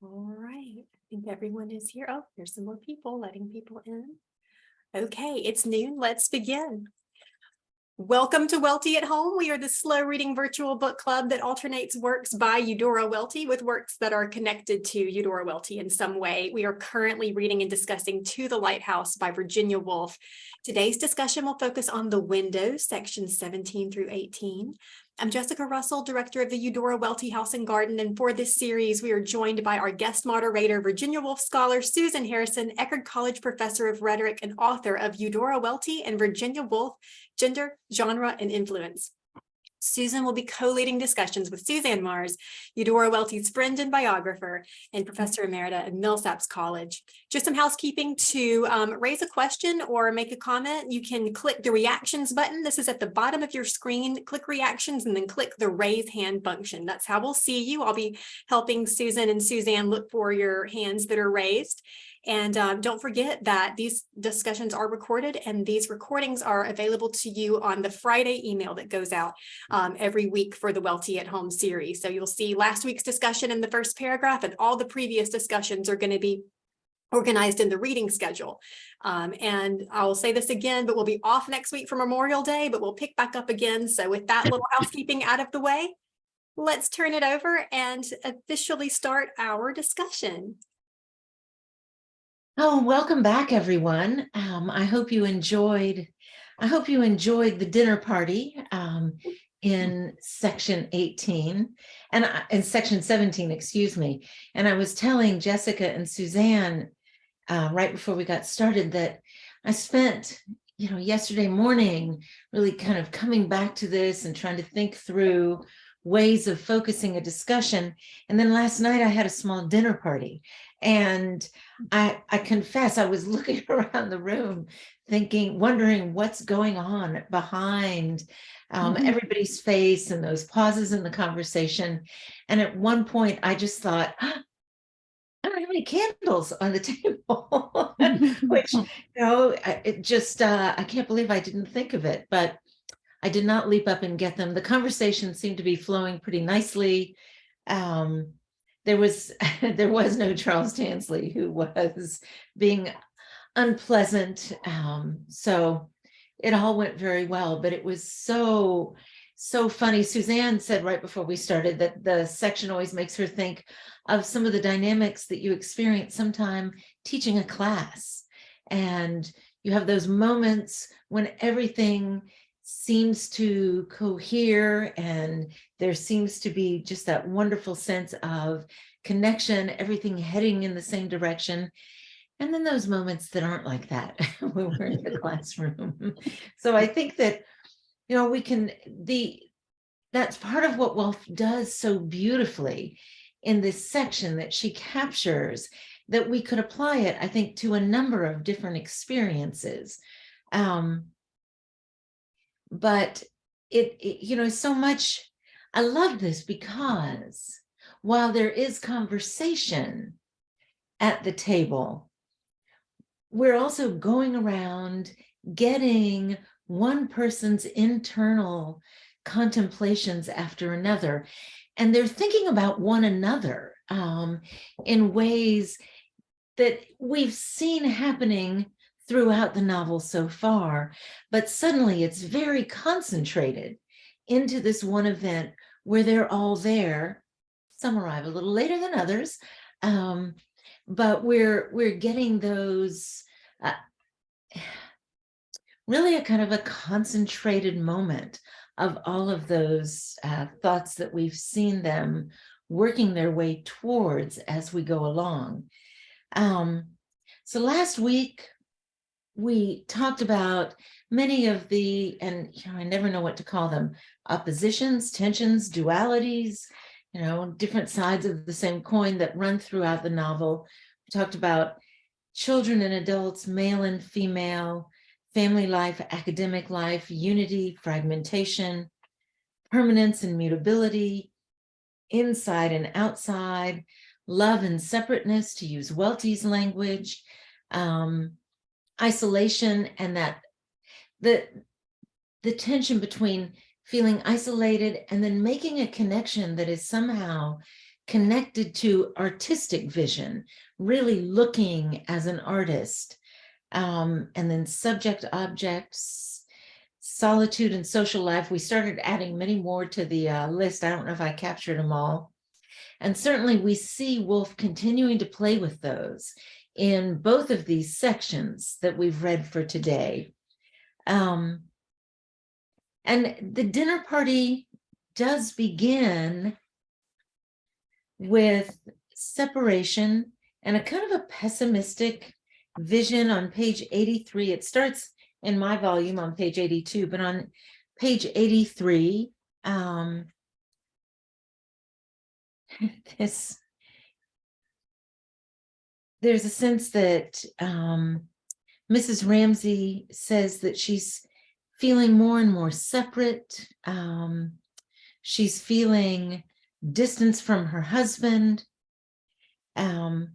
All right, I think everyone is here. Oh, there's some more people, letting people in. Okay, it's noon. Let's begin. Welcome to Welty at Home. We are the slow reading virtual book club that alternates works by Eudora Welty with works that are connected to Eudora Welty in some way. We are currently reading and discussing To the Lighthouse by Virginia Woolf. Today's discussion will focus on The Window, sections 17 through 18. I'm Jessica Russell, director of the Eudora Welty House and Garden, and for this series, we are joined by our guest moderator, Virginia Woolf scholar Susan Harrison, Eckerd College professor of rhetoric and author of Eudora Welty and Virginia Woolf, Gender, Genre, and Influence. Susan will be co-leading discussions with Suzanne Mars, Eudora Welty's friend and biographer, and professor emerita at Millsaps College. Just some housekeeping: to raise a question or make a comment, you can click the reactions button. This is at the bottom of your screen. Click reactions and then click the raise hand function. That's how we'll see you. I'll be helping Susan and Suzanne look for your hands that are raised. And don't forget that these discussions are recorded, and these recordings are available to you on the Friday email that goes out every week for the Welty at Home series. So you'll see last week's discussion in the first paragraph, and all the previous discussions are going to be organized in the reading schedule. And I'll say this again, but we'll be off next week for Memorial Day, but we'll pick back up again. So with that little housekeeping out of the way, let's turn it over and officially start our discussion. Oh, welcome back, everyone. I hope you enjoyed the dinner party in section 18 and in section 17, excuse me. And I was telling Jessica and Suzanne right before we got started that I spent, yesterday morning really kind of coming back to this and trying to think through ways of focusing a discussion. And then last night I had a small dinner party, and I confess I was looking around the room wondering what's going on behind everybody's face and those pauses in the conversation. And at one point I just thought, I don't have any candles on the table, which, I can't believe I didn't think of it, but I did not leap up and get them. The conversation seemed to be flowing pretty nicely. There was no Charles Tansley who was being unpleasant. So it all went very well, but it was so funny. Suzanne said right before we started that the section always makes her think of some of the dynamics that you experience sometime teaching a class. And you have those moments when everything seems to cohere and there seems to be just that wonderful sense of connection, everything heading in the same direction. And then those moments that aren't like that when we're in the classroom. So I think that, that's part of what Woolf does so beautifully in this section, that she captures, that we could apply it, I think, to a number of different experiences. But it so much, I love this because while there is conversation at the table, we're also going around getting one person's internal contemplations after another, and they're thinking about one another in ways that we've seen happening throughout the novel so far, but suddenly it's very concentrated into this one event where they're all there. Some arrive a little later than others, but we're getting those really a kind of a concentrated moment of all of those thoughts that we've seen them working their way towards as we go along. So last week, we talked about many of the, and I never know what to call them, oppositions, tensions, dualities, different sides of the same coin that run throughout the novel. We talked about children and adults, male and female, family life, academic life, unity, fragmentation, permanence and mutability, inside and outside, love and separateness, to use Welty's language, isolation, and that the tension between feeling isolated and then making a connection that is somehow connected to artistic vision, really looking as an artist. And then subject, objects, solitude and social life. We started adding many more to the list. I don't know if I captured them all. And certainly we see Woolf continuing to play with those in both of these sections that we've read for today. And the dinner party does begin with separation and a kind of a pessimistic vision on page 83. It starts in my volume on page 82, but on page 83, there's a sense that Mrs. Ramsey says that she's feeling more and more separate. She's feeling distance from her husband. And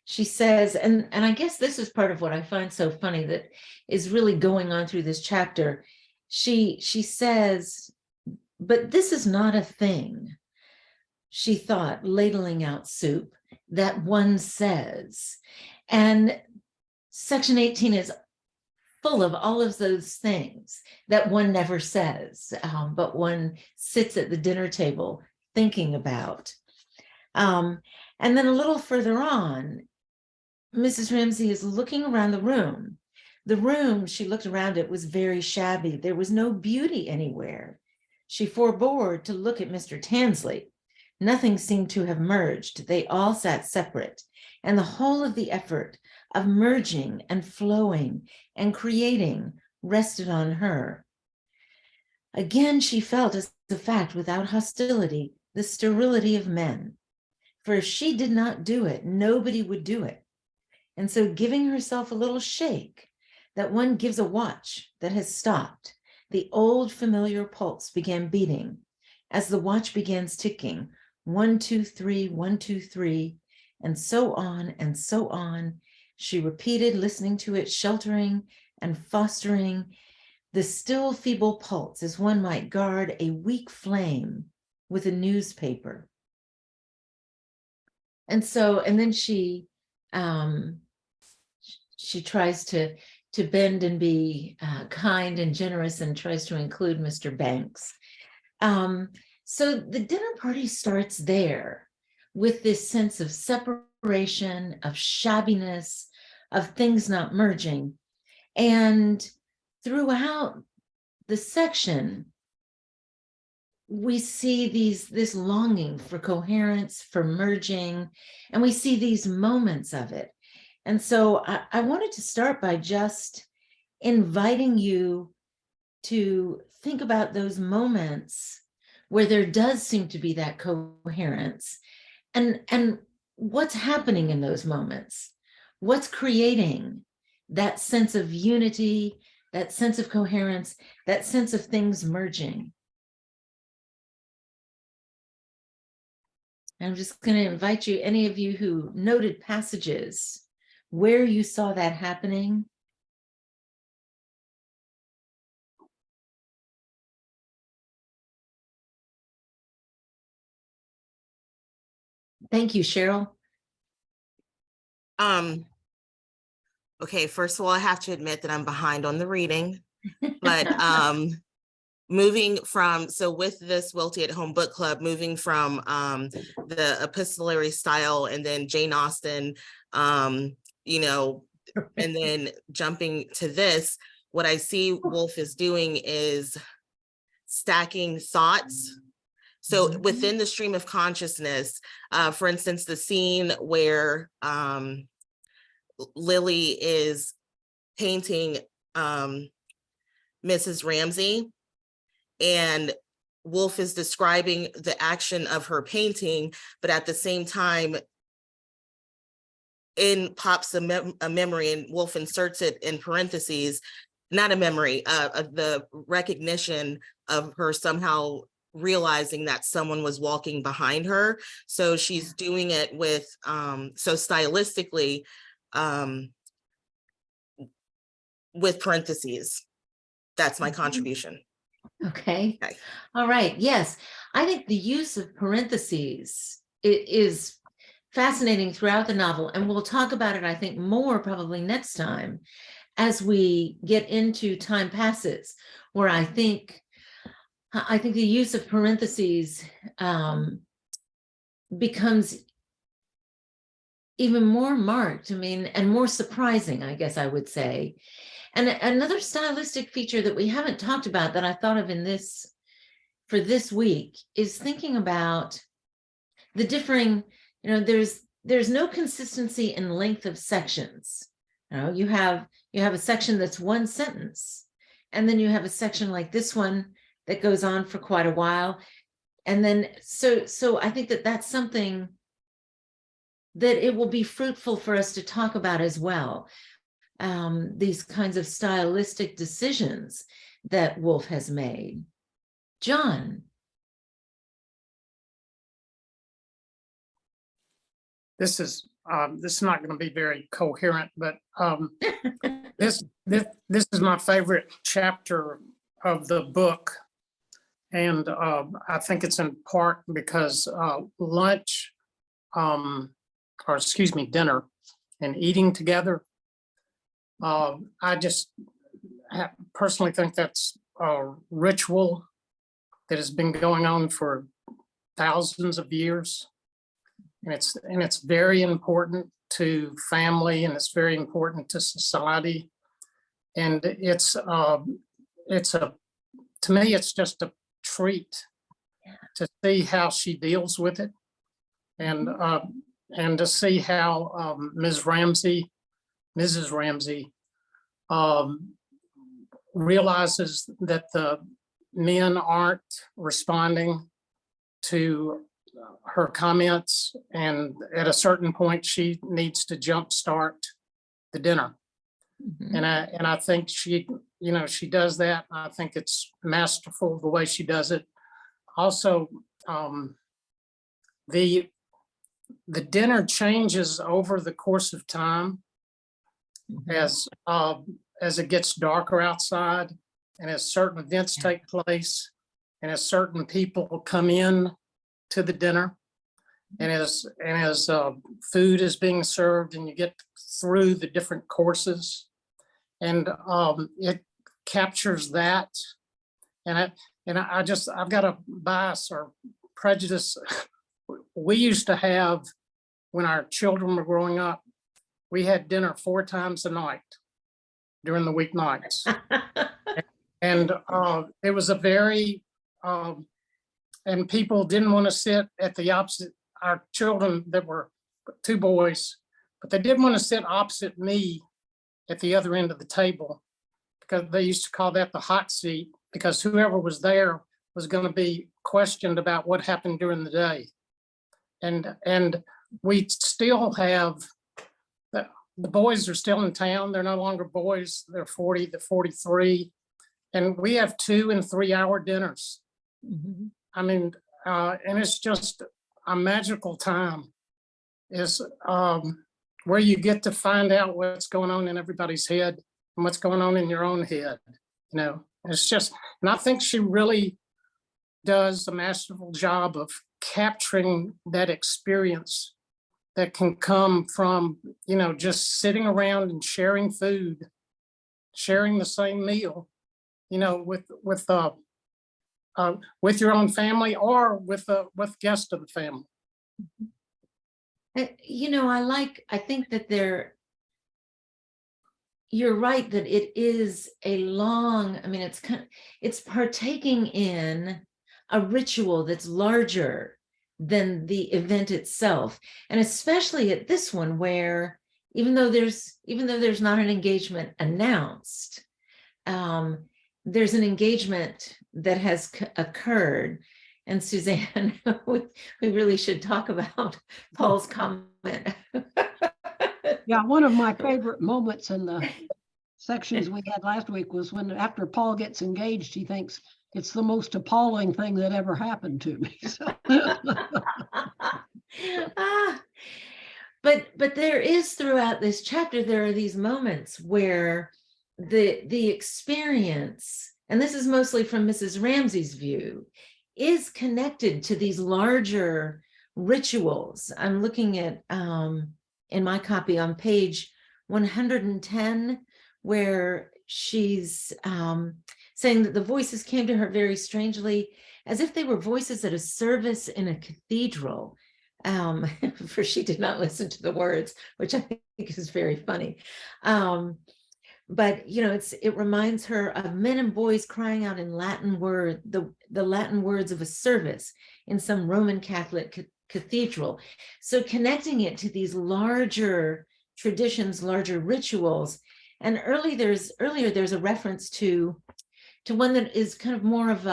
she says, and I guess this is part of what I find so funny that is really going on through this chapter. She says, but this is not a thing, she thought, ladling out soup, that one says. And section 18 is full of all of those things that one never says, but one sits at the dinner table thinking about. And then a little further on, Mrs. Ramsey is looking around the room. The room, she looked around it, was very shabby. There was no beauty anywhere. She forebore to look at Mr. Tansley. Nothing seemed to have merged. They all sat separate, and the whole of the effort of merging and flowing and creating rested on her. Again, she felt as a fact without hostility the sterility of men. For if she did not do it, nobody would do it. And so giving herself a little shake that one gives a watch that has stopped, the old familiar pulse began beating as the watch begins ticking, 1, 2, 3, 1, 2, 3, and so on and so on. She repeated, listening to it, sheltering and fostering the still feeble pulse as one might guard a weak flame with a newspaper. And so, and then she tries to bend and be kind and generous and tries to include Mr. Banks. So the dinner party starts there with this sense of separation, of shabbiness, of things not merging. And throughout the section, we see this longing for coherence, for merging, and we see these moments of it. And so I wanted to start by just inviting you to think about those moments where there does seem to be that coherence, and what's happening in those moments, what's creating that sense of unity, that sense of coherence, that sense of things merging. I'm just going to invite you, any of you who noted passages where you saw that happening. Thank you, Cheryl. Okay, first of all, I have to admit that I'm behind on the reading, but moving from, so with this Welty at Home book club, moving from the epistolary style and then Jane Austen, you know, and then jumping to this, what I see Woolf is doing is stacking thoughts. So within the stream of consciousness, for instance, the scene where Lily is painting Mrs. Ramsey, and Woolf is describing the action of her painting, but at the same time, in pops a memory, and Woolf inserts it in parentheses, not a memory, the recognition of her somehow realizing that someone was walking behind her. So she's doing it with, so stylistically, with parentheses. That's my contribution. Okay. Okay. All right. Yes. I think the use of parentheses is fascinating throughout the novel, and we'll talk about it, I think, more probably next time as we get into Time Passes, where I think the use of parentheses becomes even more marked, I mean, and more surprising, I guess I would say. And another stylistic feature that we haven't talked about that I thought of for this week is thinking about the differing, there's no consistency in length of sections. You have a section that's one sentence, and then you have a section like this one that goes on for quite a while. And then, so I think that that's something that it will be fruitful for us to talk about as well. These kinds of stylistic decisions that Woolf has made. John. This is not going to be very coherent, but this is my favorite chapter of the book, and I think it's in part because lunch, or excuse me, dinner, and eating together. I just personally think that's a ritual that has been going on for thousands of years. And it's very important to family, and it's very important to society. And to me, it's just a treat to see how she deals with it, and to see how Mrs. Ramsey realizes that the men aren't responding to her comments, and at a certain point she needs to jumpstart the dinner. Mm-hmm. And I think she does that. I think it's masterful the way she does it. Also, the dinner changes over the course of time. Mm-hmm. As it gets darker outside, and as certain events take place, and as certain people come in to the dinner, and as food is being served, and you get through the different courses, and it captures that. And I've got a bias or prejudice. We used to have, when our children were growing up, we had dinner 4 times a night during the weeknights. And it was a very, and people didn't want to sit at the opposite, our children that were 2 boys, but they didn't want to sit opposite me at the other end of the table, because they used to call that the hot seat, because whoever was there was going to be questioned about what happened during the day. And we still have, the boys are still in town. They're no longer boys. They're 40, they're 43. And we have 2 and 3 hour dinners. Mm-hmm. I mean, and it's just a magical time. Is where you get to find out what's going on in everybody's head and what's going on in your own head. It's just, and I think she really does a masterful job of capturing that experience that can come from, just sitting around and sharing food, sharing the same meal, with your own family, or with guests of the family. I think that you're right that it is a long, it's partaking in a ritual that's larger than the event itself. And especially at this one, where even though there's not an engagement announced, there's an engagement that has occurred. And Suzanne, we really should talk about Paul's comment. Yeah, one of my favorite moments in the sections we had last week was when, after Paul gets engaged, he thinks it's the most appalling thing that ever happened to me. So. But there is, throughout this chapter, there are these moments where the experience, and this is mostly from Mrs. Ramsey's view, is connected to these larger rituals. I'm looking at in my copy on page 110, where she's saying that the voices came to her very strangely, as if they were voices at a service in a cathedral. For she did not listen to the words, which I think is very funny. But it reminds her of men and boys crying out in Latin the Latin words of a service in some Roman Catholic cathedral. So connecting it to these larger traditions, larger rituals. And earlier there's a reference to one that is kind of more of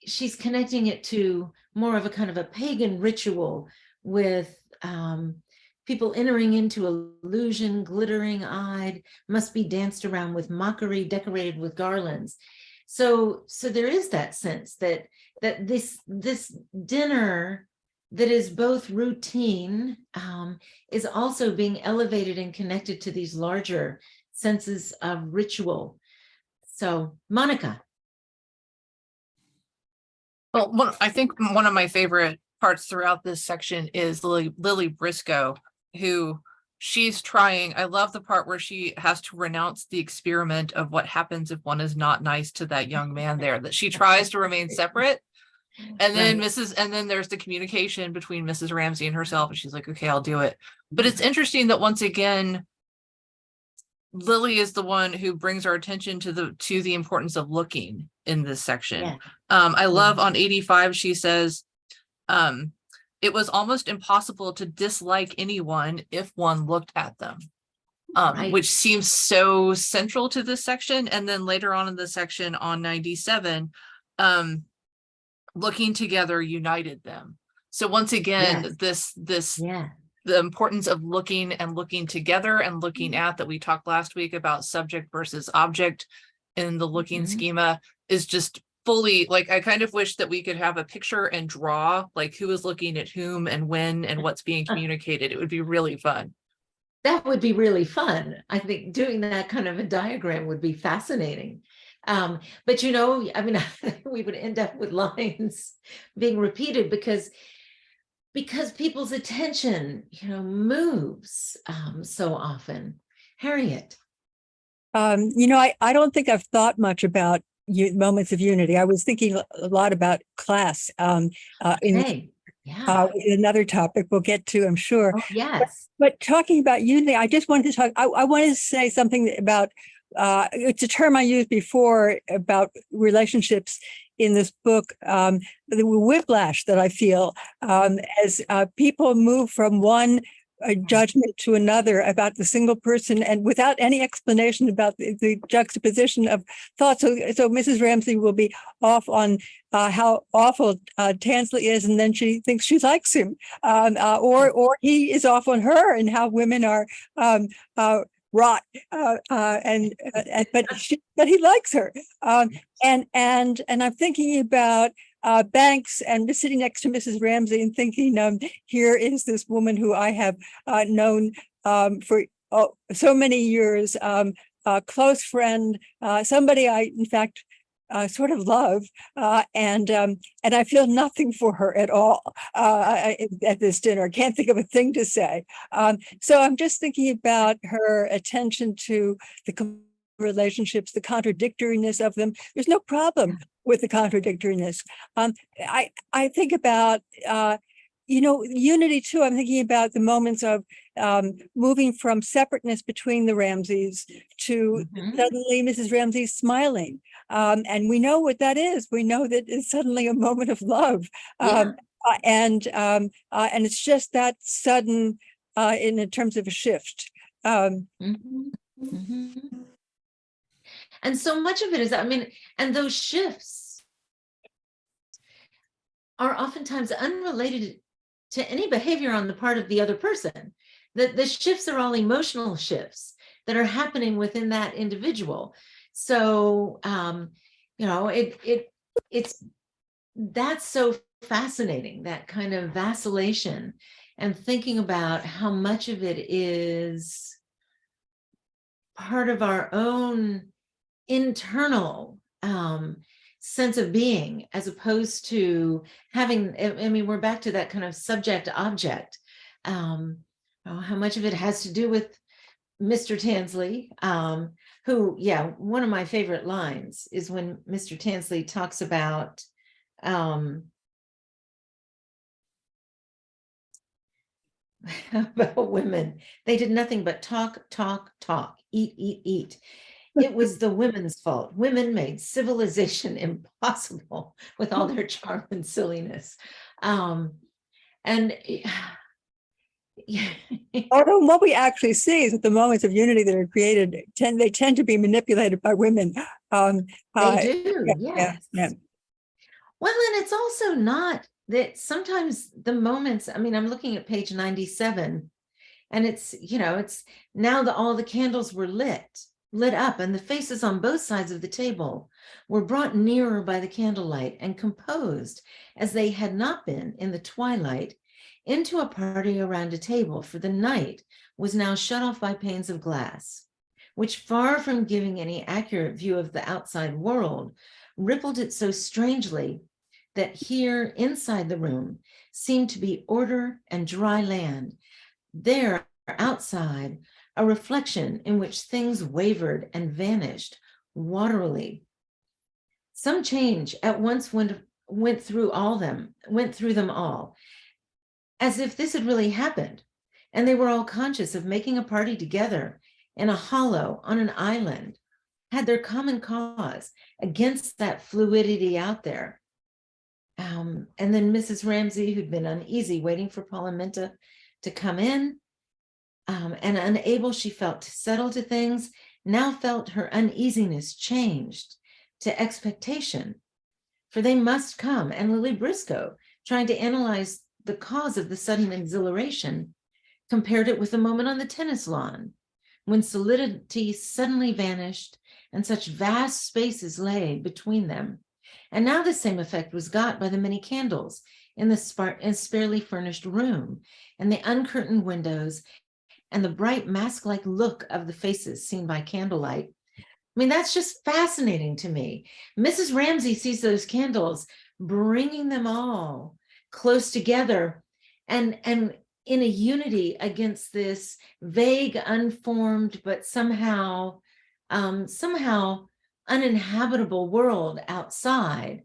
she's connecting it to more of a kind of a pagan ritual with people entering into illusion, glittering eyed, must be danced around with mockery, decorated with garlands. So there is that sense that this dinner that is both routine is also being elevated and connected to these larger senses of ritual. So, Monica. Well, I think one of my favorite parts throughout this section is Lily Briscoe, who she's trying. I love the part where she has to renounce the experiment of what happens if one is not nice to that young man there, that she tries to remain separate. And then Right. and then there's the communication between Mrs. Ramsey and herself, and she's like, okay, I'll do it. But it's interesting that once again, Lily is the one who brings our attention to the importance of looking in this section. Yeah. I love on 85, she says, it was almost impossible to dislike anyone if one looked at them, Right. which seems so central to this section. And then later on in the section on 97, looking together united them. So once again, Yes. the importance of looking and looking together and looking at, that we talked last week about subject versus object in the looking schema, is just fully, like, I kind of wish that we could have a picture and draw like who is looking at whom and when and what's being communicated. It would be really fun. That would be really fun. I think doing that kind of a diagram would be fascinating. But I mean, we would end up with lines being repeated because people's attention, moves so often. Harriet. I don't think I've thought much about moments of unity. I was thinking a lot about class in another topic we'll get to, I'm sure. Oh, yes. But talking about unity, I just wanted to talk, I wanted to say something about, it's a term I used before about relationships in this book, the whiplash that I feel as people move from one judgment to another about the single person, and without any explanation about the juxtaposition of thoughts. So Mrs. Ramsey will be off on how awful Tansley is, and then she thinks she likes him, or he is off on her and how women are rot, but he likes her, and I'm thinking about Banks, and sitting next to Mrs. Ramsey and thinking, here is this woman who I have known for so many years, a close friend, somebody I, in fact, sort of love, and I feel nothing for her at all at this dinner. I can't think of a thing to say. So I'm just thinking about her attention to the relationships, the contradictoriness of them. There's no problem with the contradictoriness. I think about unity too. I'm thinking about the moments of moving from separateness between the Ramseys to suddenly Mrs. Ramsey smiling, and we know what that is. We know that it's suddenly a moment of love, and it's just that sudden in terms of a shift. And so much of it is, and those shifts are oftentimes unrelated to any behavior on the part of the other person. The shifts are all emotional shifts that are happening within that individual. So, it's that's so fascinating, that kind of vacillation, and thinking about how much of it is part of our own internal sense of being, as opposed to having, I mean, we're back to that kind of subject object. How much of it has to do with Mr. Tansley, who, yeah, one of my favorite lines is when Mr. Tansley talks about about women. They did nothing but talk, talk, talk, eat, eat, eat. It was the women's fault. Women made civilization impossible with all their charm and silliness. And Although what we actually see is that the moments of unity that are created they tend to be manipulated by women. they do, yeah, yes. yeah. Well, and it's also not that sometimes the moments, I mean, I'm looking at page 97, and it's, it's now that all the candles were lit up, and the faces on both sides of the table were brought nearer by the candlelight and composed as they had not been in the twilight into a party around a table, for the night was now shut off by panes of glass, which, far from giving any accurate view of the outside world, rippled it so strangely that here inside the room seemed to be order and dry land. There outside, a reflection in which things wavered and vanished waterily. Some change at once went through them all, as if this had really happened, and they were all conscious of making a party together in a hollow on an island, had their common cause against that fluidity out there. And then Mrs. Ramsay, who'd been uneasy waiting for Paul and Minta to come in, and unable, she felt, to settle to things, now felt her uneasiness changed to expectation, for they must come. And Lily Briscoe, trying to analyze the cause of the sudden exhilaration, compared it with a moment on the tennis lawn, when solidity suddenly vanished and such vast spaces lay between them. And now the same effect was got by the many candles in the sparely furnished room, and the uncurtained windows, and the bright mask-like look of the faces seen by candlelight. I mean, that's just fascinating to me. Mrs. Ramsay sees those candles bringing them all close together and in a unity against this vague, unformed, but somehow uninhabitable world outside.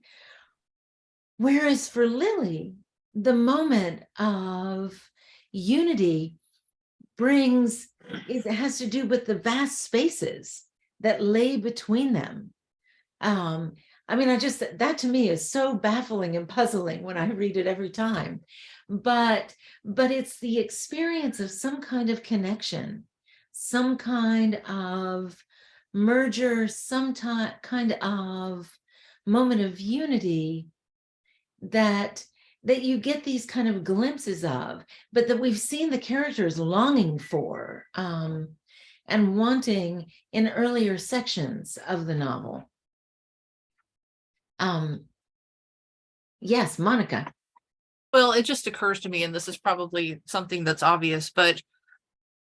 Whereas for Lily, the moment of unity it has to do with the vast spaces that lay between them. I mean, that to me is so baffling and puzzling when I read it every time. But it's the experience of some kind of connection, some kind of merger, some kind of moment of unity that you get these kind of glimpses of, but that we've seen the characters longing for and wanting in earlier sections of the novel. Yes, Monica. Well, it just occurs to me, and this is probably something that's obvious, but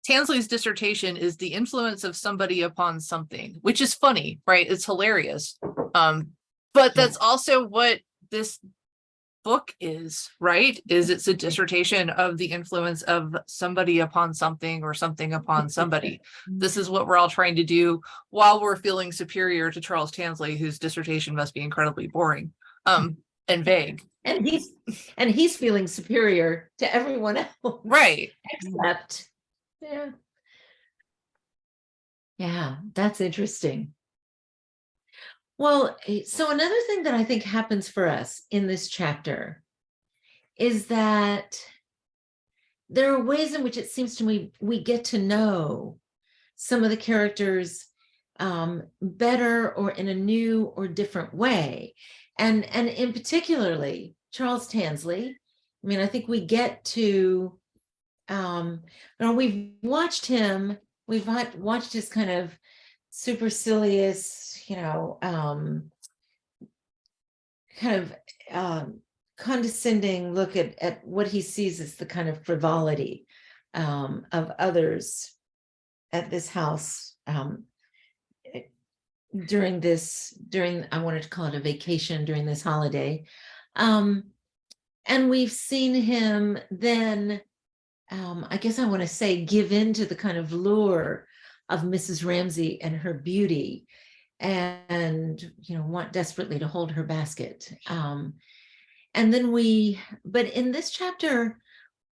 Tansley's dissertation is the influence of somebody upon something, which is funny, right? It's hilarious. But that's also what this book is, right? It's a dissertation of the influence of somebody upon something or something upon somebody. This is what we're all trying to do while we're feeling superior to Charles Tansley, whose dissertation must be incredibly boring and vague. And he's feeling superior to everyone else. Right. Except, yeah, that's interesting. Well, so another thing that I think happens for us in this chapter is that there are ways in which it seems to me we get to know some of the characters better or in a new or different way. And in particularly Charles Tansley. I mean, I think we get to, we've watched his kind of supercilious, kind of condescending look at what he sees as the kind of frivolity of others at this house. I wanted to call it a vacation during this holiday. And we've seen him then, I guess I want to say, give in to the kind of lure of Mrs. Ramsay and her beauty, and want desperately to hold her basket. And then but in this chapter,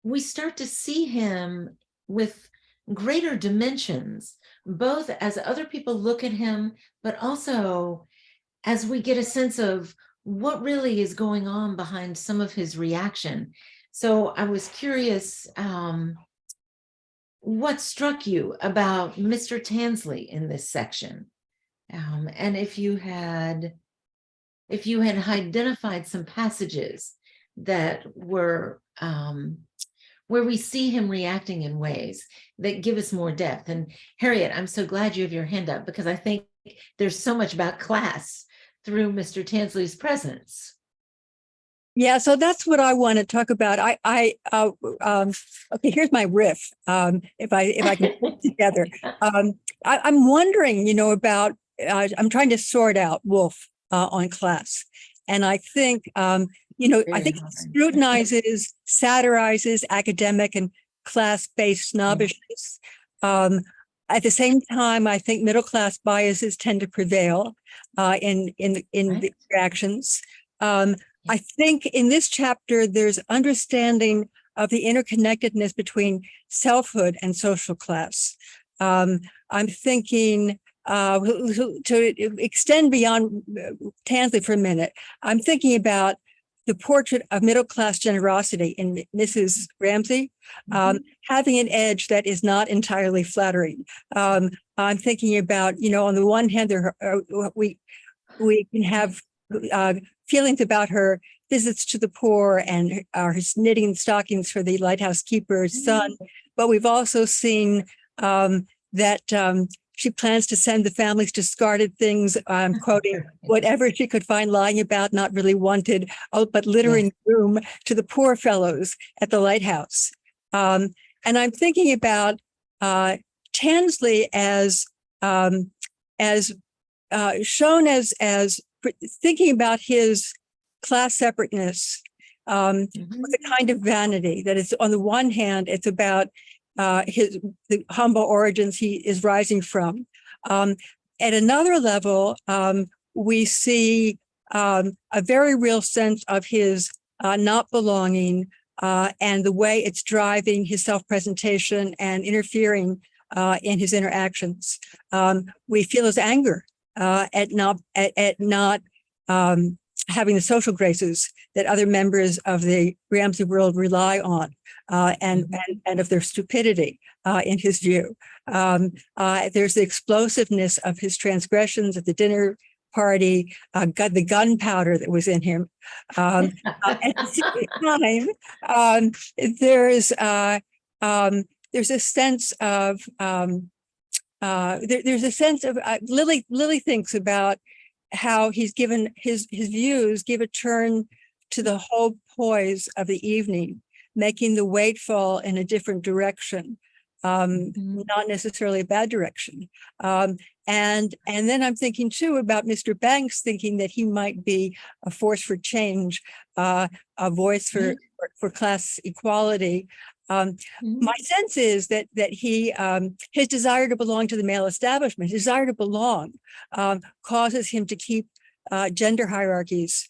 we start to see him with greater dimensions, both as other people look at him, but also as we get a sense of what really is going on behind some of his reaction. So I was curious, what struck you about Mr. Tansley in this section? And if you had identified some passages that were where we see him reacting in ways that give us more depth. And Harriet, I'm so glad you have your hand up, because I think there's so much about class through Mr. Tansley's presence. Yeah, so that's what I want to talk about. Okay, here's my riff. If I can put it together, I'm wondering, about. I'm trying to sort out Woolf on class, and I think, I think he scrutinizes, satirizes academic and class-based snobbishness. At the same time, I think middle-class biases tend to prevail in the reactions. I think in this chapter, there's understanding of the interconnectedness between selfhood and social class. I'm thinking to extend beyond Tansley for a minute, I'm thinking about the portrait of middle-class generosity in Mrs. Ramsay, having an edge that is not entirely flattering. I'm thinking about, on the one hand, we can have feelings about her visits to the poor and her knitting stockings for the lighthouse keeper's son, but we've also seen that she plans to send the family's discarded things, quoting, whatever she could find lying about, not really wanted, but littering the room, to the poor fellows at the lighthouse. And I'm thinking about Tansley as shown as thinking about his class separateness with a kind of vanity that is, on the one hand, it's about the humble origins he is rising from. At another level, we see a very real sense of his not belonging and the way it's driving his self-presentation and interfering in his interactions. We feel his anger at not having the social graces that other members of the Ramsay world rely on, and of their stupidity, in his view. There's the explosiveness of his transgressions at the dinner party, the gunpowder that was in him. At the same time, there's a sense of Lily thinks about how he's given his views give a turn to the whole poise of the evening, making the weight fall in a different direction, not necessarily a bad direction. And then I'm thinking too about Mr. Banks, thinking that he might be a force for change, a voice for class equality. My sense is that he his desire to belong to the male establishment, his desire to belong, causes him to keep gender hierarchies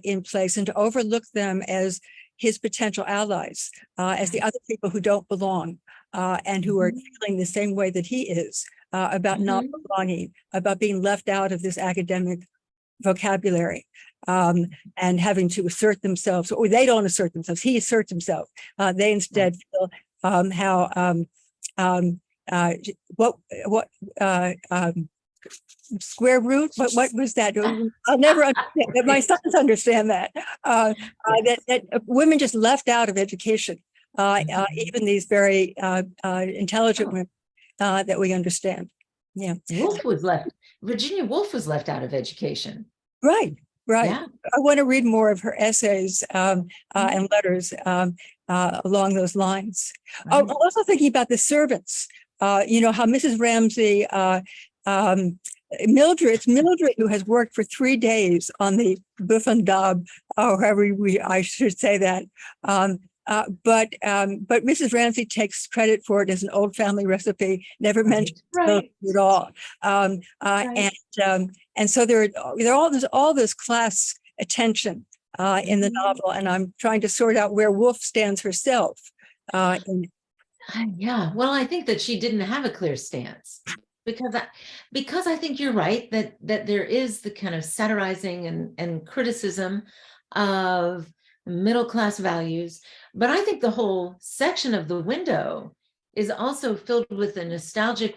in place and to overlook them as his potential allies, as the other people who don't belong and who are feeling the same way that he is about not belonging, about being left out of this academic vocabulary, and having to assert themselves, or they don't assert themselves, he asserts himself. They instead feel square root, what was that? I'll never understand that. My sons understand that. That women just left out of education, even these very intelligent women that we understand. Yeah. Virginia Woolf was left out of education. Right. Yeah. I want to read more of her essays and letters along those lines. Right. I'm also thinking about the servants. How Mrs. Ramsay It's Mildred who has worked for 3 days on the Buff and Dab, or however I should say that. But Mrs. Ramsey takes credit for it as an old family recipe, never mentioned Right. at all. Right. And so there's all this class attention in the novel, and I'm trying to sort out where Woolf stands herself. Yeah, well, I think that she didn't have a clear stance because I think you're right that there is the kind of satirizing and criticism of middle class values, but I think the whole section of the window is also filled with a nostalgic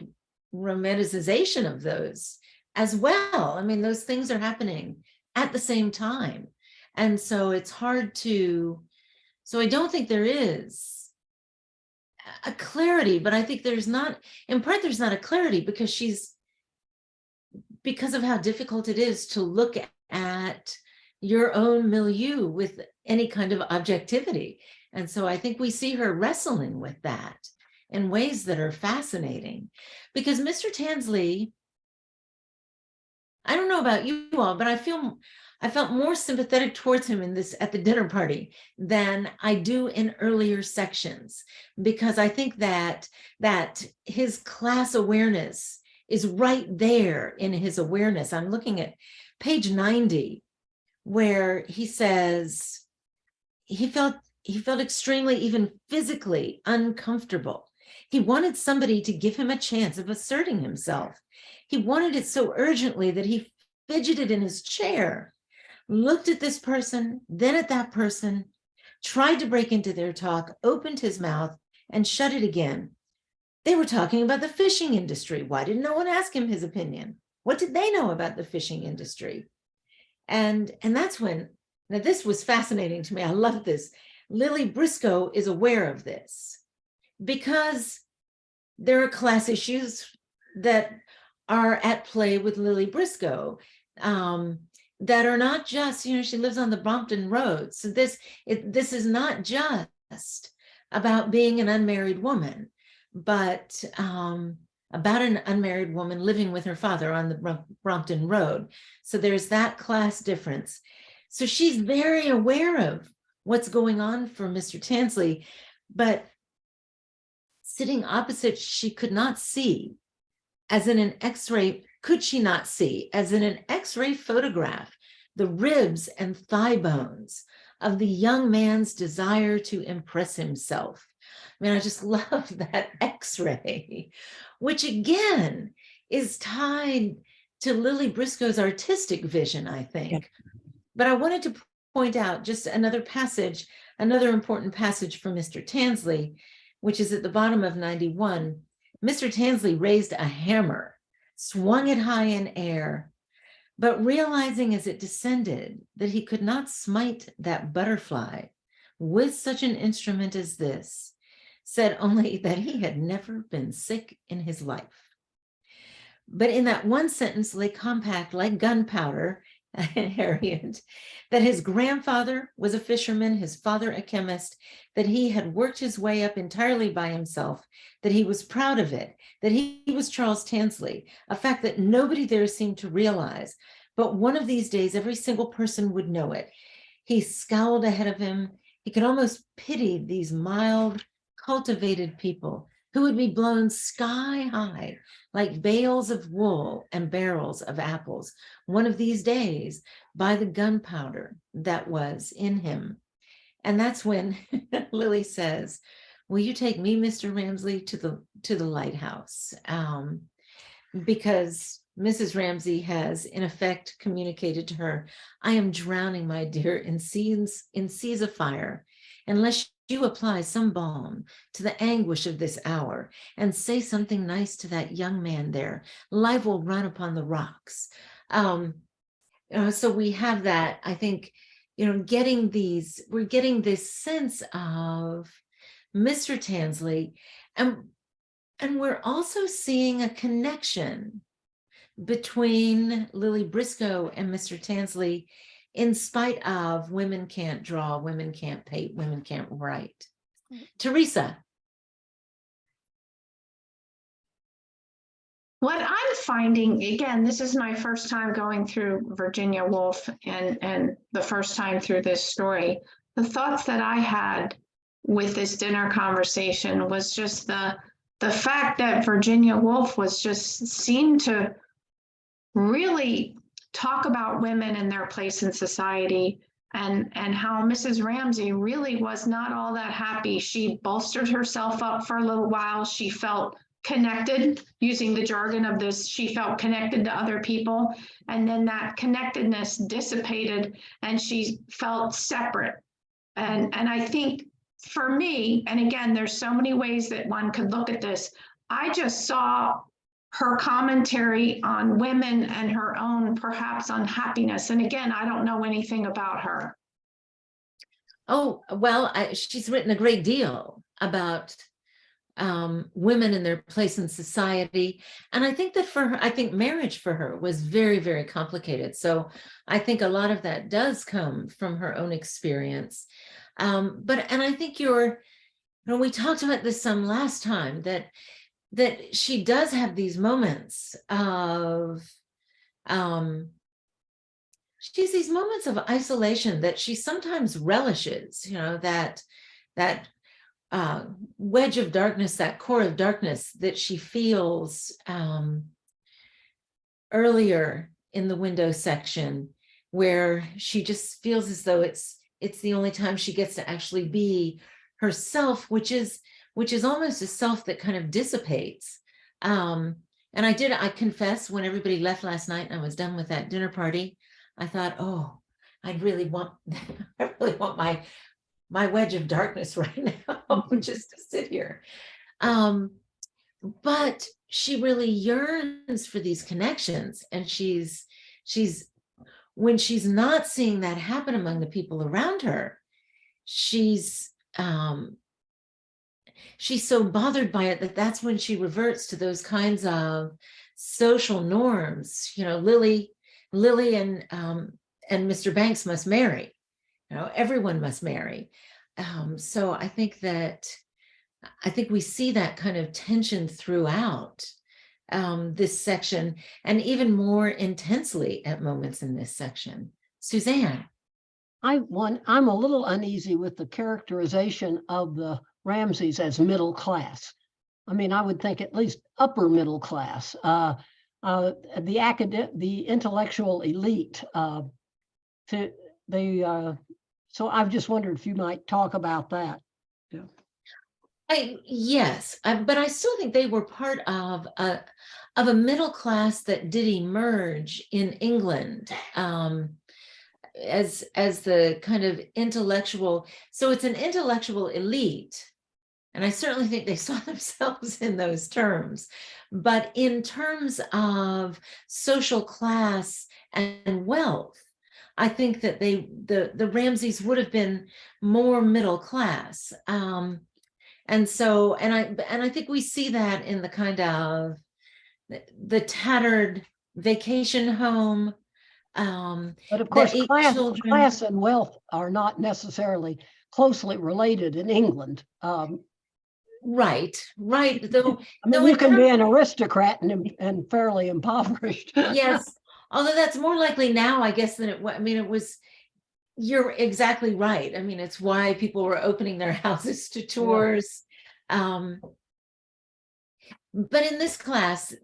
romanticization of those as well. I mean, those things are happening at the same time, and so it's hard to. So I don't think there is a clarity, but I think there's not, in part, there's not a clarity because of how difficult it is to look at your own milieu with any kind of objectivity. And so I think we see her wrestling with that in ways that are fascinating, because Mr. Tansley, I don't know about you all, but I felt more sympathetic towards him at the dinner party than I do in earlier sections, because I think that his class awareness is right there in his awareness. I'm looking at page 90, where he says he felt extremely, even physically uncomfortable. He wanted somebody to give him a chance of asserting himself. He wanted it so urgently that he fidgeted in his chair, looked at this person, then at that person, tried to break into their talk, opened his mouth, and shut it again. They were talking about the fishing industry. Why didn't no one ask him his opinion? What did they know about the fishing industry? And that's when, now this was fascinating to me. I love this. Lily Briscoe is aware of this because there are class issues that are at play with Lily Briscoe. That are not just, she lives on the Brompton Road. So this is not just about being an unmarried woman, but about an unmarried woman living with her father on the Brompton Road. So there's that class difference. So she's very aware of what's going on for Mr. Tansley, but sitting opposite, she could not see, as in an X-ray, could she not see, as in an X-ray photograph, the ribs and thigh bones of the young man's desire to impress himself? I mean, I just love that X-ray, which again is tied to Lily Briscoe's artistic vision, I think. Yeah. But I wanted to point out just another important passage for Mr. Tansley, which is at the bottom of 91. Mr. Tansley raised a hammer, swung it high in air, but realizing as it descended that he could not smite that butterfly with such an instrument as this, said only that he had never been sick in his life. But in that one sentence lay compact like gunpowder, Harriet, that his grandfather was a fisherman, his father a chemist, that he had worked his way up entirely by himself, that he was proud of it, that he was Charles Tansley, a fact that nobody there seemed to realize. But one of these days, every single person would know it. He scowled ahead of him. He could almost pity these mild, cultivated people who would be blown sky high like bales of wool and barrels of apples one of these days by the gunpowder that was in him. And that's when Lily says, will you take me, Mr. Ramsey, to the lighthouse? Because Mrs. Ramsey has in effect communicated to her, I am drowning, my dear, in seas of fire, unless you apply some balm to the anguish of this hour and say something nice to that young man there, life will run upon the rocks. So we have that, I think, we're getting this sense of Mr. Tansley, and we're also seeing a connection between Lily Briscoe and Mr. Tansley, in spite of women can't draw, women can't paint, women can't write. Teresa. What I'm finding, again, this is my first time going through Virginia Woolf and the first time through this story. The thoughts that I had with this dinner conversation was just the fact that Virginia Woolf was just seemed to really talk about women and their place in society and how Mrs. Ramsey really was not all that happy. She bolstered herself up for a little while. She felt connected, using the jargon of this, she felt connected to other people. And then that connectedness dissipated and she felt separate. And I think for me, and again, there's so many ways that one could look at this. I just saw her commentary on women and her own perhaps unhappiness. And again, I don't know anything about her. Oh, well, she's written a great deal about women and their place in society. And I think that for her, I think marriage for her was very, very complicated. So I think a lot of that does come from her own experience. And I think we talked about this some last time, that she does have these moments of, she's these moments of isolation that she sometimes relishes, that wedge of darkness, that core of darkness that she feels earlier in the window section, where she just feels as though it's the only time she gets to actually be herself, which is almost a self that kind of dissipates. And I confess, when everybody left last night and I was done with that dinner party, I thought, oh, I really want my wedge of darkness right now, just to sit here. But she really yearns for these connections, and she's when she's not seeing that happen among the people around her, she's so bothered by it that's when she reverts to those kinds of social norms. Lily and Mr. Banks must marry. Everyone must marry. So I think we see that kind of tension throughout this section, and even more intensely at moments in this section. Suzanne. I'm a little uneasy with the characterization of the Ramseys as middle class. I mean, I would think at least upper middle class. The intellectual elite. So I've just wondered if you might talk about that. Yes, but I still think they were part of a middle class that did emerge in England as the kind of intellectual. So it's an intellectual elite, and I certainly think they saw themselves in those terms. But in terms of social class and wealth, I think that the Ramseys would have been more middle class. And I think we see that in the kind of the tattered vacation home. But of course, class and wealth are not necessarily closely related in England. Right. Though, I mean, you can be an aristocrat and fairly impoverished. Yes, although that's more likely now, I guess, than it was. I mean, it was. You're exactly right. I mean, it's why people were opening their houses to tours. Yeah. But in this class,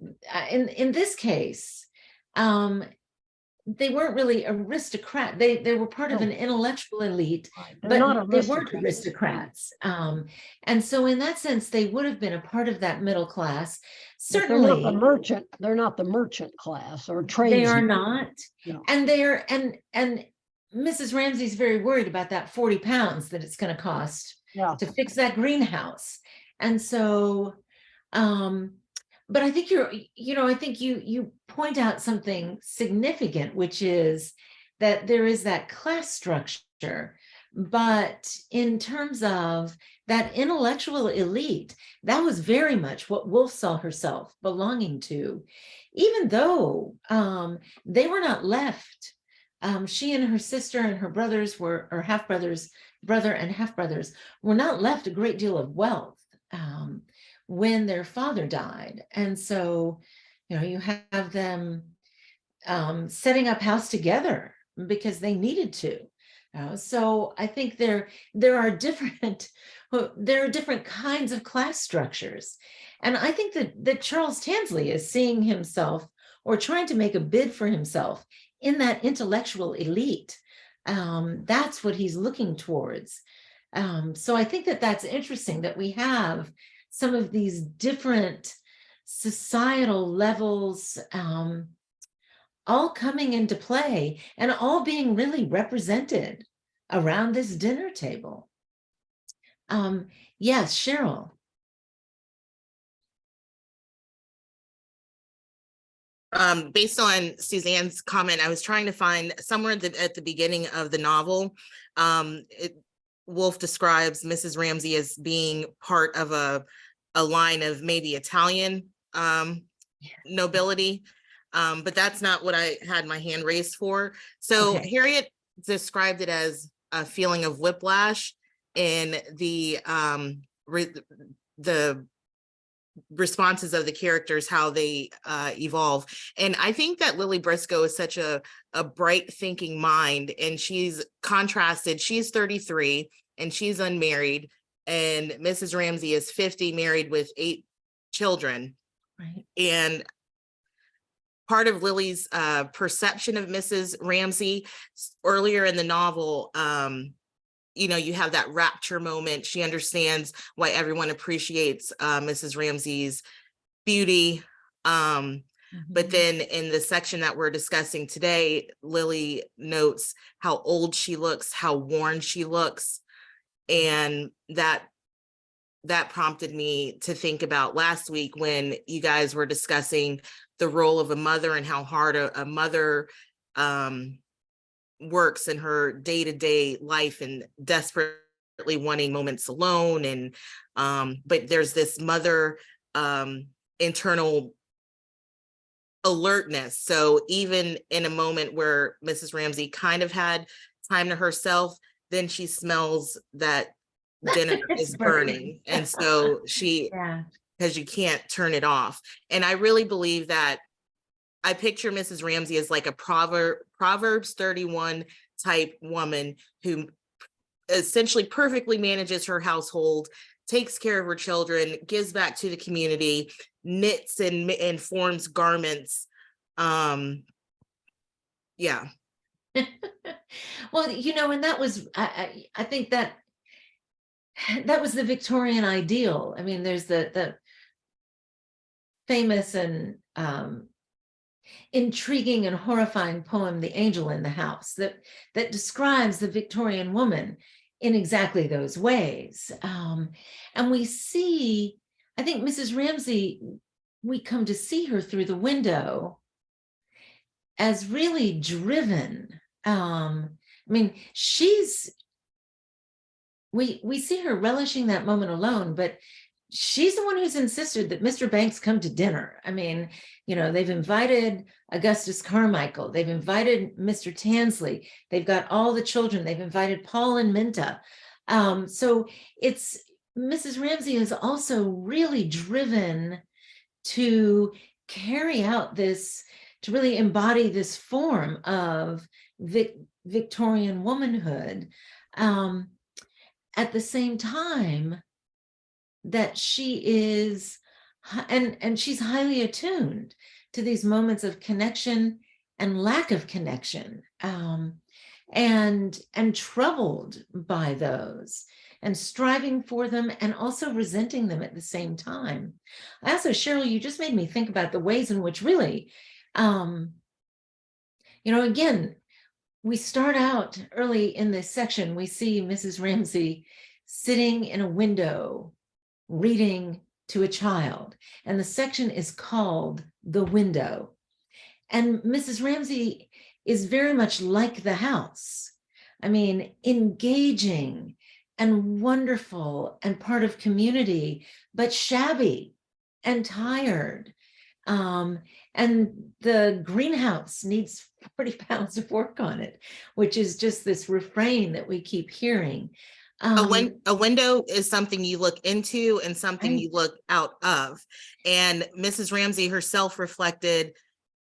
in this case, they weren't really aristocrat. They were part of an intellectual elite, but they weren't aristocrats. And so in that sense, they would have been a part of that middle class. Certainly, they're not the merchant class or trades. They are not. No. And and Mrs. Ramsey's very worried about that 40 pounds that it's going to cost to fix that greenhouse. And so, but I think you point out something significant, which is that there is that class structure, but in terms of that intellectual elite, that was very much what Woolf saw herself belonging to, even though they were not left. She and her sister and her brothers or brother and half brothers were not left a great deal of wealth when their father died. And so, You have them setting up house together because they needed to. So I think there are different kinds of class structures, and I think that Charles Tansley is seeing himself or trying to make a bid for himself in that intellectual elite. That's what he's looking towards. So I think that that's interesting that we have some of these different societal levels all coming into play and all being really represented around this dinner table. Yes, Cheryl. Based on Suzanne's comment, I was trying to find somewhere at the beginning of the novel, Woolf describes Mrs. Ramsay as being part of a line of maybe Italian nobility, but that's not what I had my hand raised for. So Okay. Harriet described it as a feeling of whiplash in the responses of the characters, how they evolve. And I think that Lily Briscoe is such a bright thinking mind, and she's contrasted. She's 33 and she's unmarried, and Mrs. Ramsay is 50, married with 8 children. Right. And part of Lily's perception of Mrs. Ramsay earlier in the novel, you have that rapture moment. She understands why everyone appreciates Mrs. Ramsay's beauty. But then in the section that we're discussing today, Lily notes how old she looks, how worn she looks. And that prompted me to think about last week when you guys were discussing the role of a mother and how hard a mother works in her day-to-day life and desperately wanting moments alone. And but there's this mother internal alertness. So even in a moment where Mrs. Ramsay kind of had time to herself, then she smells that dinner is burning. And so because you can't turn it off. And I really believe that I picture Mrs. Ramsay as like a Proverbs 31 type woman who essentially perfectly manages her household, takes care of her children, gives back to the community, knits and forms garments. Yeah. Well, and that was, I think that was the Victorian ideal. I mean, there's the famous and intriguing and horrifying poem, The Angel in the House, that describes the Victorian woman in exactly those ways. And we see, I think Mrs. Ramsay, we come to see her through the window as really driven. I mean, we see her relishing that moment alone, but she's the one who's insisted that Mr. Banks come to dinner. I mean, they've invited Augustus Carmichael, they've invited Mr. Tansley, they've got all the children, they've invited Paul and Minta. So it's Mrs. Ramsay is also really driven to carry out this, to really embody this form of Victorian womanhood. At the same time that she is, and she's highly attuned to these moments of connection and lack of connection, and troubled by those, and striving for them, and also resenting them at the same time. I also, Cheryl, you just made me think about the ways in which really, again, we start out early in this section, we see Mrs. Ramsay sitting in a window reading to a child, and the section is called The Window. And Mrs. Ramsay is very much like the house. I mean, engaging and wonderful and part of community, but shabby and tired. And the greenhouse needs 40 pounds of work on it, which is just this refrain that we keep hearing. A window is something you look into and something Right. you look out of. And Mrs. Ramsey herself reflected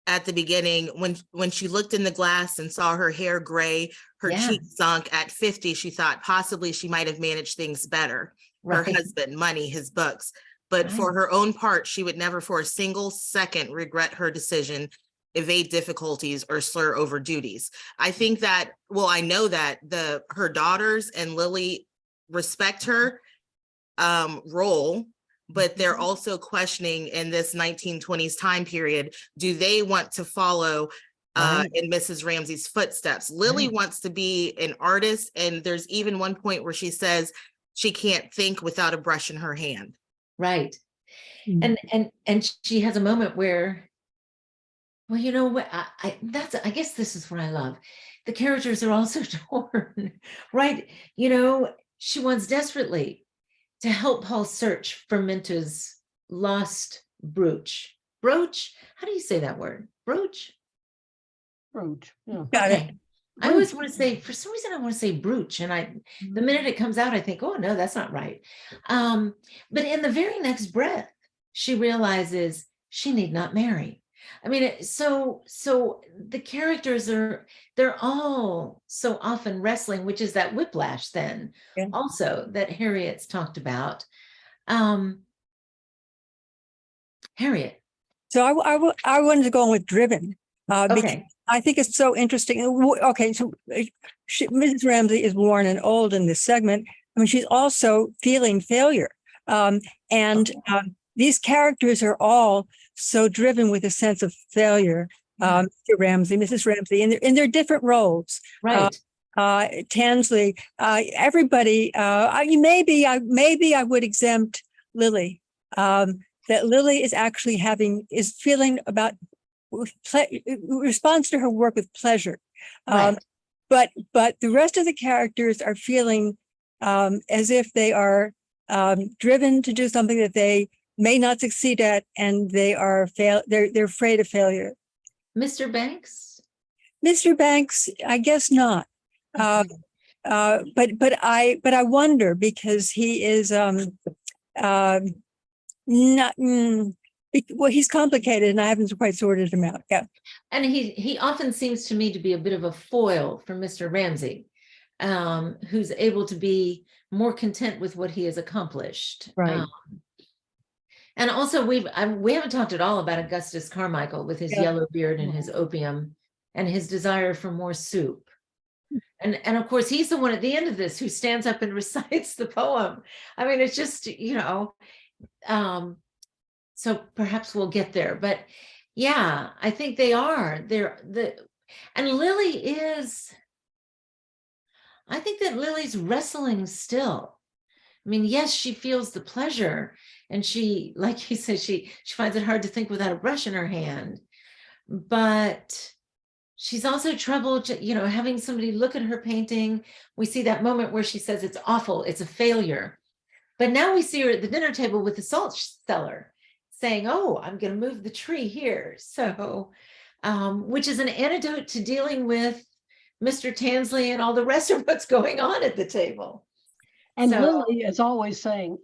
at the beginning when she looked in the glass and saw her hair gray, her Yeah. cheeks sunk at 50, she thought possibly she might have managed things better. Her Right. husband, money, his books. But for Right. her own part, she would never for a single second regret her decision, evade difficulties, or slur over duties. I think that, well, I know that her daughters and Lily respect her role, but they're also questioning in this 1920s time period, do they want to follow Right. in Mrs. Ramsey's footsteps? Lily Right. wants to be an artist, and there's even one point where she says she can't think without a brush in her hand. Right. Mm. And she has a moment where, well, you know what, I guess this is what I love. The characters are also torn, right? You know, she wants desperately to help Paul search for Minta's lost brooch. Brooch? How do you say that word? Brooch? Brooch, yeah. Got it. Okay. I always want to say, for some reason, I want to say brooch. And the minute it comes out, I think, oh no, that's not right. But in the very next breath, she realizes she need not marry. I mean, so the characters they're all so often wrestling, which is that whiplash then Yeah. also that Harriet's talked about. Harriet. So I wanted to go on with driven. Because Okay. I think it's so interesting. Okay, so Mrs. Ramsey is worn and old in this segment. I mean, she's also feeling failure. These characters are all so driven with a sense of failure. Yeah. Mr. Ramsey, Mrs. Ramsey, in their different roles. Right. Tansley, everybody. Maybe I would exempt Lily. That Lily is actually is feeling about responds to her work with pleasure. Right. But the rest of the characters are feeling as if they are driven to do something that they may not succeed at, and they're afraid of failure. Mr. Banks? Mr. Banks, I guess not. Okay. But I wonder, because he is not well, he's complicated, and I haven't quite sorted him out. Yeah. And he often seems to me to be a bit of a foil for Mr. Ramsey, who's able to be more content with what he has accomplished. Right. And also we haven't talked at all about Augustus Carmichael with his yellow beard and his opium and his desire for more soup. And of course, he's the one at the end of this who stands up and recites the poem. I mean, it's just, so perhaps we'll get there. But yeah, I think they are. And Lily is, I think that Lily's wrestling still. I mean, yes, she feels the pleasure, and she, like you said, she finds it hard to think without a brush in her hand. But she's also troubled, having somebody look at her painting. We see that moment where she says it's awful, it's a failure. But now we see her at the dinner table with the salt cellar saying, oh, I'm going to move the tree here. So, which is an antidote to dealing with Mr. Tansley and all the rest of what's going on at the table. And So- Lily is always saying,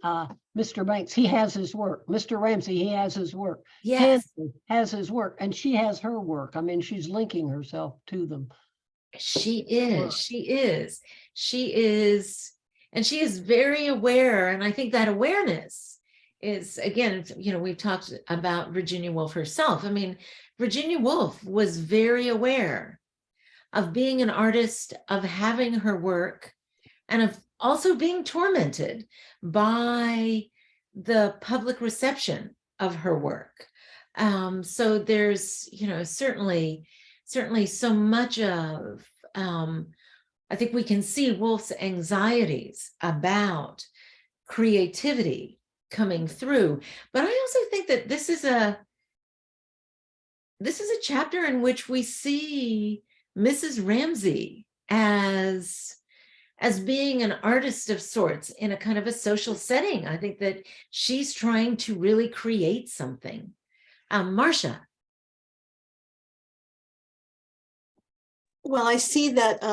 Mr. Banks, he has his work. Mr. Ramsey, he has his work. Yes, Tansley has his work, and she has her work. I mean, she's linking herself to them. she is. And she is very aware. And I think that awareness is, again, we've talked about Virginia Woolf herself. I mean, Virginia Woolf was very aware of being an artist, of having her work, and of also being tormented by the public reception of her work. So there's, certainly so much of, I think we can see Woolf's anxieties about creativity coming through. But I also think that this is a chapter in which we see Mrs. Ramsey as being an artist of sorts in a kind of a social setting. I think that she's trying to really create something. Marcia. Well, I see that,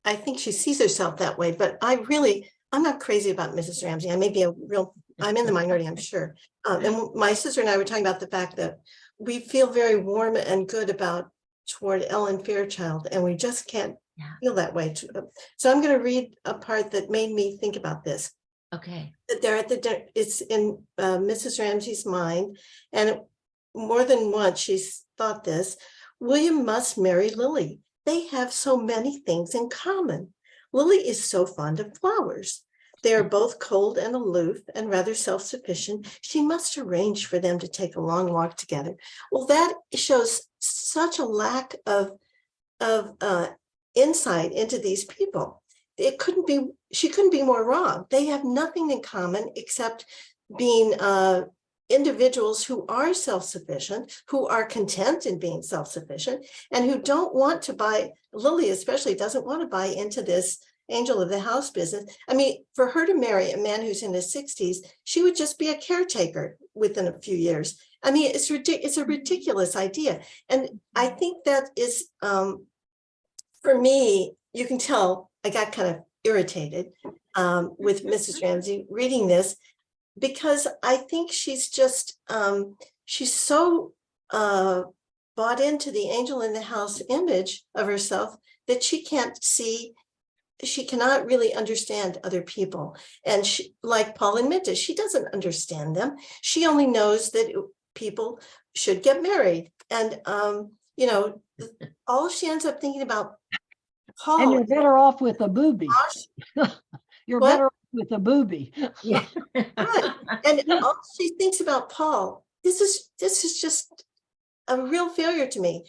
I think she sees herself that way, but I really I'm not crazy about Mrs. Ramsey. I may be I'm in the minority, I'm sure. And my sister and I were talking about the fact that we feel very warm and good toward Ellen Fairchild, and we just can't feel that way. So I'm going to read a part that made me think about this. Okay. That they're at the dinner, it's in Mrs. Ramsey's mind, and more than once she's thought this. William must marry Lily. They have so many things in common. Lily is so fond of flowers. They are both cold and aloof and rather self-sufficient. She must arrange for them to take a long walk together. Well, that shows such a lack of insight into these people. She couldn't be more wrong. They have nothing in common except being individuals who are self-sufficient, who are content in being self-sufficient, and who don't want to buy, Lily especially doesn't want to buy into this angel of the house business. I mean, for her to marry a man who's in his 60s, she would just be a caretaker within a few years. I mean, it's a ridiculous idea. And I think that is, for me, you can tell I got kind of irritated with Mrs. Ramsey reading this, because I think she's just, she's so bought into the angel in the house image of herself that she cannot really understand other people. And she, like Paul and Minta, she doesn't understand them. She only knows that people should get married. And, you know, all she ends up thinking about Paul. And you're better off with a booby. You're What? better off with a booby. Yeah. Right. And all she thinks about Paul, this is just a real failure to me.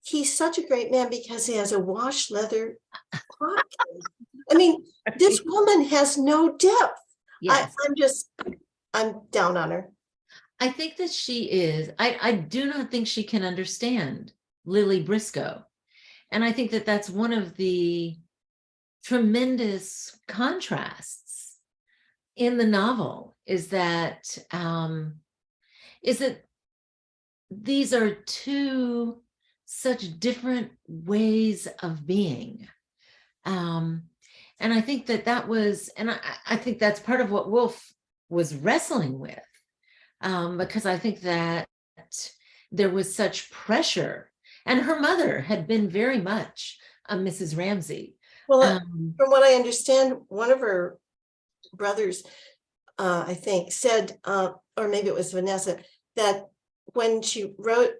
He's such a great man because he has a wash leather clock case. I mean, this woman has no depth. Yes. I'm down on her. I think that she is. I do not think she can understand Lily Briscoe. And I think that that's one of the tremendous contrasts in the novel is that these are two such different ways of being. And I think that was, and I think that's part of what Woolf was wrestling with, because I think that there was such pressure, and her mother had been very much a Mrs. Ramsey. Well, from what I understand, one of her brothers, I think, said, or maybe it was Vanessa, that when she wrote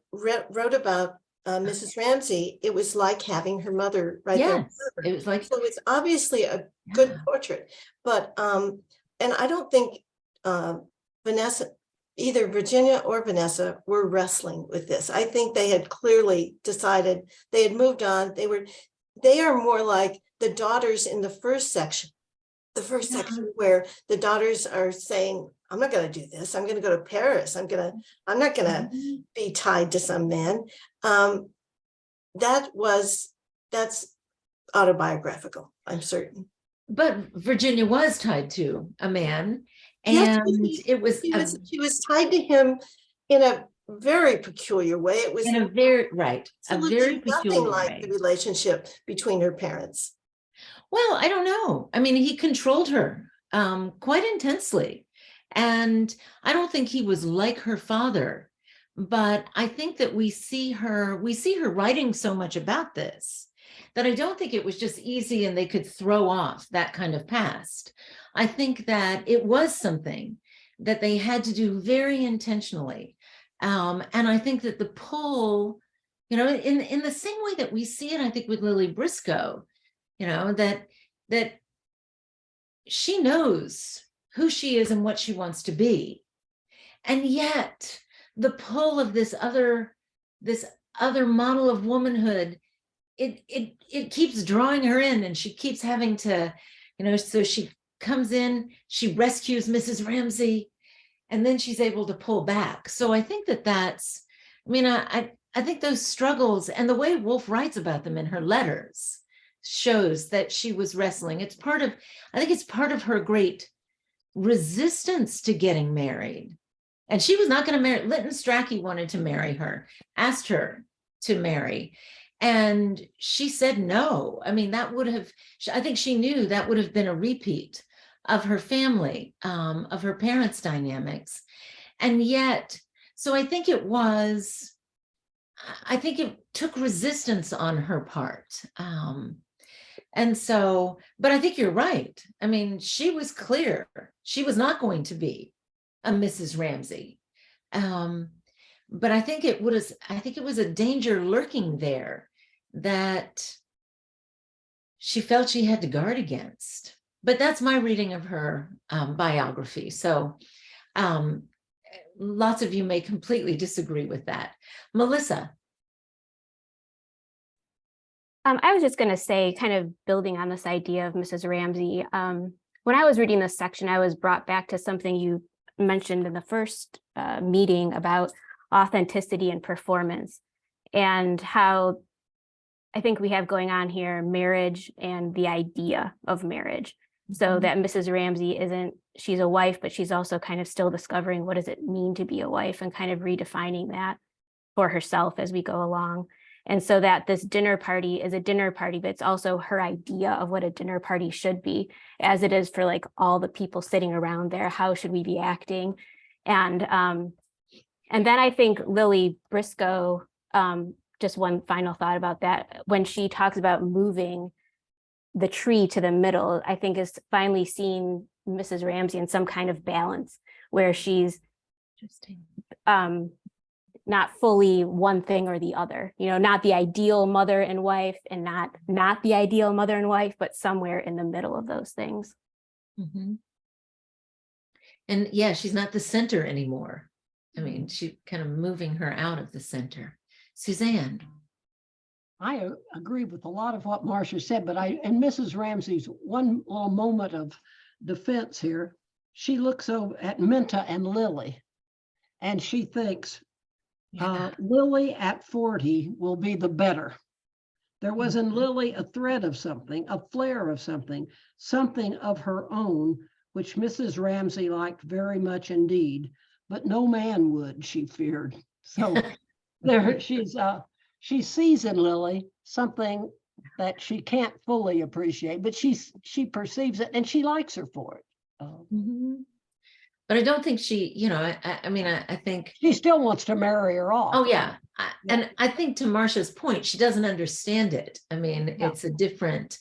about Mrs. Ramsey, it was like having her mother right there. Yes, it was like, So it's obviously a good portrait, but and I don't think Vanessa, either Virginia or Vanessa, were wrestling with this. I think they had clearly decided, they had moved on. They are more like the daughters in the first section. The first section where the daughters are saying, I'm not going to do this. I'm going to go to Paris. I'm not going to be tied to some man. That's autobiographical, I'm certain. but Virginia was tied to a man, Yes, and it was she was tied to him in a very peculiar way. It was in a very absolutely nothing peculiar like way. the relationship between her parents. Well, I don't know. I mean, he controlled her quite intensely. And I don't think he was like her father, but I think that we see her writing so much about this that I don't think it was just easy and they could throw off that kind of past. I think that it was something that they had to do very intentionally. And I think that the pull, you know, in the same way that we see it, I think with Lily Briscoe, you know, that she knows who she is and what she wants to be. And yet the pull of this other model of womanhood, it keeps drawing her in, and she keeps having to, you know, so she comes in, she rescues Mrs. Ramsey, and then she's able to pull back. So I think that's, I mean, I think those struggles and the way Woolf writes about them in her letters shows that she was wrestling. I think it's part of her great resistance to getting married. And she was not going to marry. Lytton Strachey wanted to marry her, asked her to marry, and she said no. I mean, I think she knew that would have been a repeat of her family, of her parents' dynamics. And yet, so I think it took resistance on her part. And so, but I think you're right. I mean, she was clear. She was not going to be a Mrs. Ramsey. But I think it was a danger lurking there that she felt she had to guard against. But that's my reading of her biography. So lots of you may completely disagree with that. Melissa. I was just going to say, kind of building on this idea of Mrs. Ramsey, when I was reading this section, I was brought back to something you mentioned in the first meeting about authenticity and performance, and how I think we have going on here marriage and the idea of marriage. So that Mrs. Ramsey she's a wife, but she's also kind of still discovering what does it mean to be a wife and kind of redefining that for herself as we go along. And so that this dinner party is a dinner party, but it's also her idea of what a dinner party should be, as it is for like all the people sitting around there. How should we be acting? And then I think Lily Briscoe, just one final thought about that, when she talks about moving the tree to the middle, I think is finally seeing Mrs. Ramsey in some kind of balance where she's not fully one thing or the other, not the ideal mother and wife, and not the ideal mother and wife, but somewhere in the middle of those things. Mm-hmm. And yeah, she's not the center anymore. I mean, she kind of moving her out of the center. Suzanne. I agree with a lot of what Marcia said, but and Mrs. Ramsey's one little moment of defense here, she looks over at Minta and Lily, and she thinks, Lily at 40 will be the better. There was in Lily a thread of something, a flare of something of her own, which Mrs. Ramsey liked very much indeed, but no man would, she feared. So there she sees in Lily something that she can't fully appreciate, but she perceives it and she likes her for it. But I don't think she, I think she still wants to marry her off. Oh yeah. And I think to Marcia's point, she doesn't understand it. I mean, it's a different,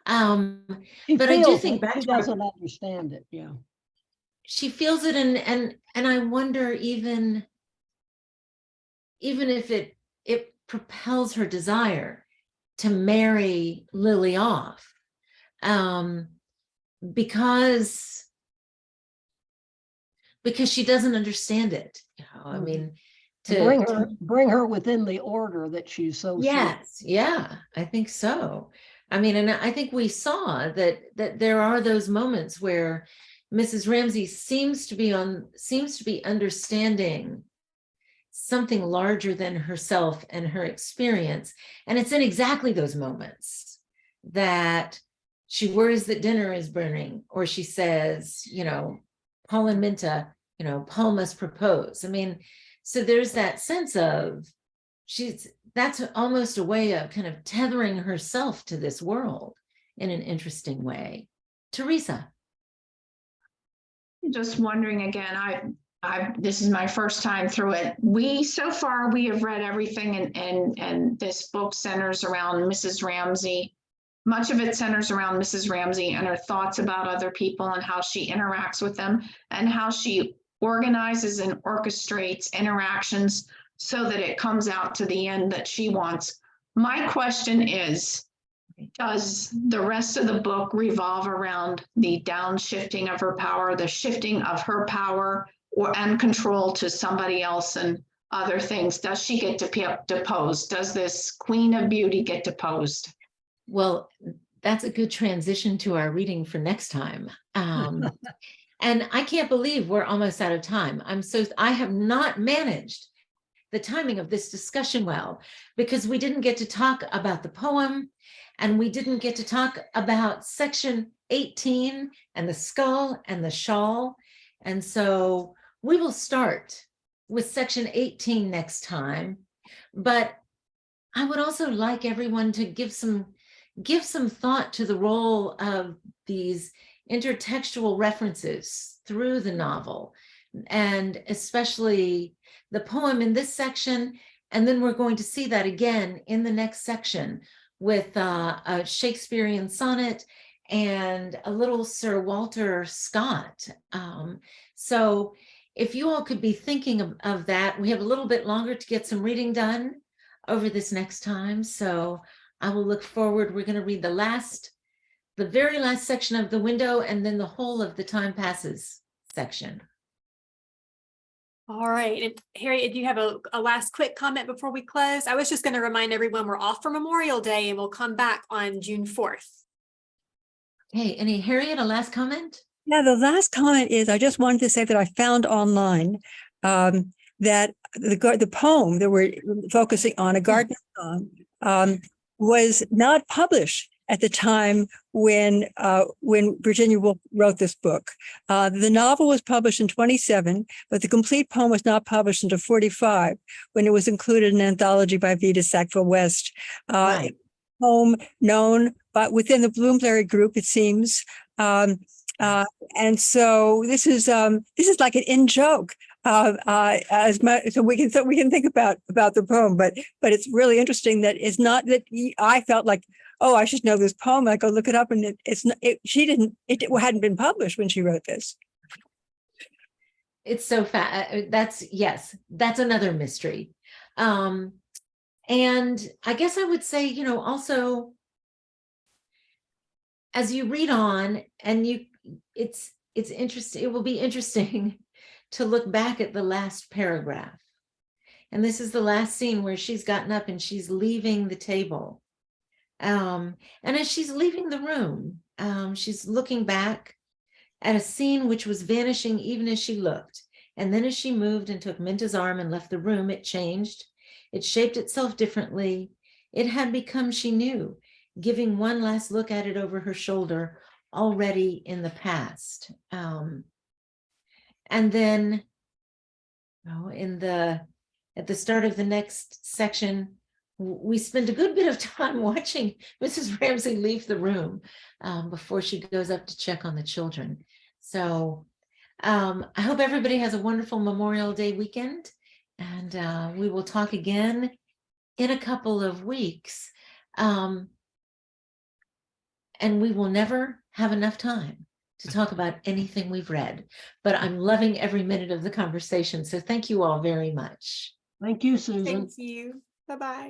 but I do think she doesn't understand it. Yeah. She feels it. And I wonder even if it propels her desire to marry Lily off, because she doesn't understand it. I mean, to bring her within the order that she's so yes, yeah, I think so. I mean, and I think we saw that there are those moments where Mrs. Ramsey seems to be understanding something larger than herself and her experience. And it's in exactly those moments that she worries that dinner is burning, or she says, Paul and Minta, Paul must propose. I mean, so there's that sense of that's almost a way of kind of tethering herself to this world in an interesting way. Teresa. Just wondering again, this is my first time through it. So far we have read everything, and this book centers around Mrs. Ramsey. Much of it centers around Mrs. Ramsey and her thoughts about other people and how she interacts with them and how she organizes and orchestrates interactions so that it comes out to the end that she wants. My question is, does the rest of the book revolve around the downshifting of her power, the shifting of her power and control to somebody else and other things? Does she get deposed? Does this Queen of Beauty get deposed? Well, that's a good transition to our reading for next time. And I can't believe we're almost out of time. I have not managed the timing of this discussion well, because we didn't get to talk about the poem, and we didn't get to talk about section 18 and the skull and the shawl. And so we will start with section 18 next time. But I would also like everyone to give some give some thought to the role of these intertextual references through the novel, and especially the poem in this section. And then we're going to see that again in the next section with a Shakespearean sonnet and a little Sir Walter Scott. So if you all could be thinking of that, we have a little bit longer to get some reading done over this next time. So I will look forward. We're going to read the very last section of The Window, and then the whole of the Time Passes section. All right. And Harriet, do you have a last quick comment before we close? I was just going to remind everyone we're off for Memorial Day and we'll come back on June 4th. Hey, Harriet, a last comment? Yeah, the last comment is I just wanted to say that I found online that the poem that we're focusing on, A Garden Song, was not published at the time when Virginia Woolf wrote this book. The novel was published in 27, but the complete poem was not published until 45, when it was included in an anthology by Vita Sackville-West. Right. Poem known, but within the Bloomsbury group, it seems. And so this is like an in joke. As much so we can think about the poem, but it's really interesting that it's not that I felt like, oh, I should know this poem. I go look it up, and it hadn't been published when she wrote this. It's so fast. That's another mystery. And I guess I would say, also, as you read on, and it's interesting. It will be interesting to look back at the last paragraph. And this is the last scene where she's gotten up and she's leaving the table. And as she's leaving the room, she's looking back at a scene which was vanishing even as she looked. And then as she moved and took Minta's arm and left the room, it changed. It shaped itself differently. It had become, she knew, giving one last look at it over her shoulder, already in the past. And then at the start of the next section, we spend a good bit of time watching Mrs. Ramsay leave the room before she goes up to check on the children. So I hope everybody has a wonderful Memorial Day weekend, and we will talk again in a couple of weeks. And we will never have enough time to talk about anything we've read, but I'm loving every minute of the conversation. So thank you all very much. Thank you, Susan. Thank you. Bye-bye.